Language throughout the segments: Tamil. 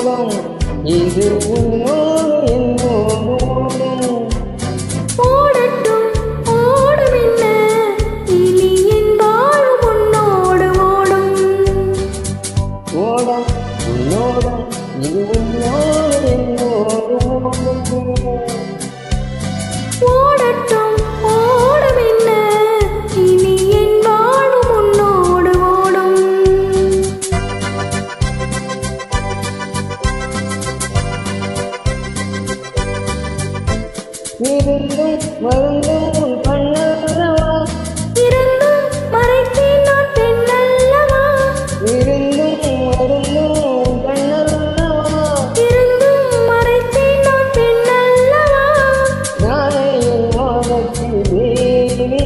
ஓடம் இது உன்னோடு என்னோடு ஓடும். ஓடட்டும் ஓடும் என்ன இனி என் வாழும் உன்னோடு ஓடும். ஓடம் உன்னோடம் இது உன்னோடு என்னோடு ஓடும். ஓடட்டும் ஓடும் என்ன இனி என் வாழும் உன்னோடு ஓடும். இருந்தும் வருந்தும் உன் கண்ணல்லவா, இருந்தும் மறைத்தேன் நான் பெண்ணல்லவா, இருந்தும் வருந்தும் உன் கண்ணல்லவா, இருந்தும் மறைத்தேன் நான் பெண்ணல்லவா. நாளை என் மாதத்தில் தேவி நீ,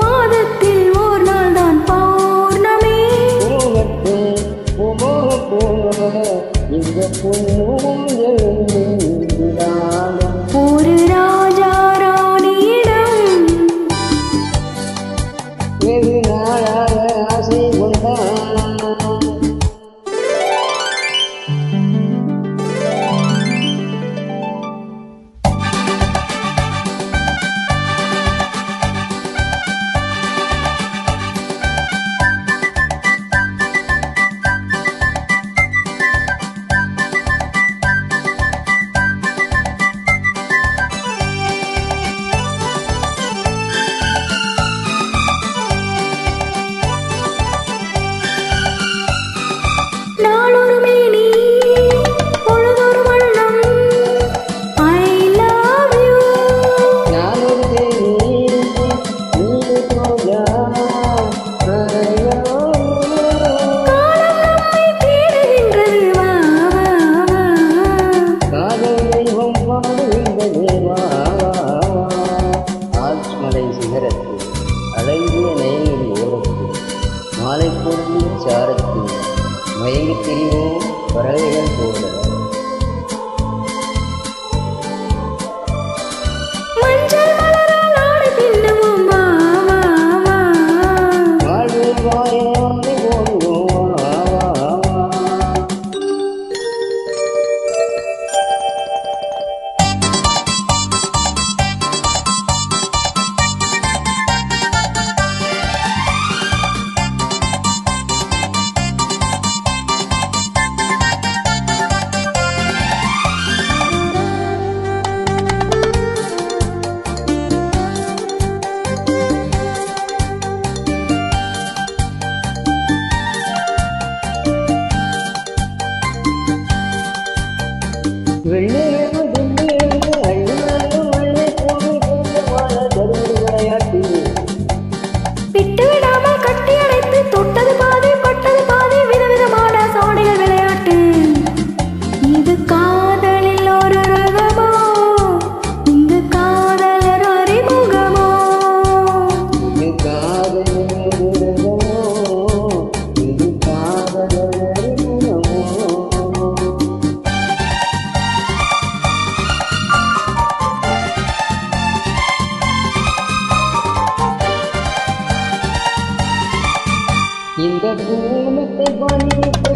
மாதத்தில் ஓர் நாள் தான் பௌர்ணமி. பூங்கட்டும் பூமோக பூங்கவ இந்த பொன்னூஞ்சல் நீராடும். ஒரு ராஜா ராணியிடம் வெகு நாளாக ஆசை கொண்டான். நாளொரு மேனி பொழுதொரு வண்ணம். I love you. நான் ஒரு தேவி நீ போயா காலம் நம்மை தேடுகின்றது வா வா வா. காதல் தெய்வம் பாடுகின்றதே வா வா வா. ஆல்ஸ்மலை சிகரத்தில் அழகிய நயனில் ஓரத்தில் மாலை பொழுதின் சாரத்தில் மயங்கித் திரிவோம் பறவைகள் போல. மஞ்சள் மலரால் ஆடை பின்னுவோம் வா வா வா. வாழ்வில் வாயாடி ஓடுவோம் வா வா வா. வெள்ளையனு தில்லியனு அள்ளினாலும் வெள்ளை பூமி பூண்டு வாழ தருவது விளையாட்டு. விட்டு விடாமல் கட்டி அணைத்து தொட்டது பாதி பட்டது பாதி விதவிதமான சோடிகள் விளையாட்டு. இது காதலில் ஒரு ரகமோ, இங்கு காதலர் அறிமுகமோ. இது காதலின் விரதமோ, இது காதலர் அறிமுகமோ. இந்த பூமித்தை பணித்து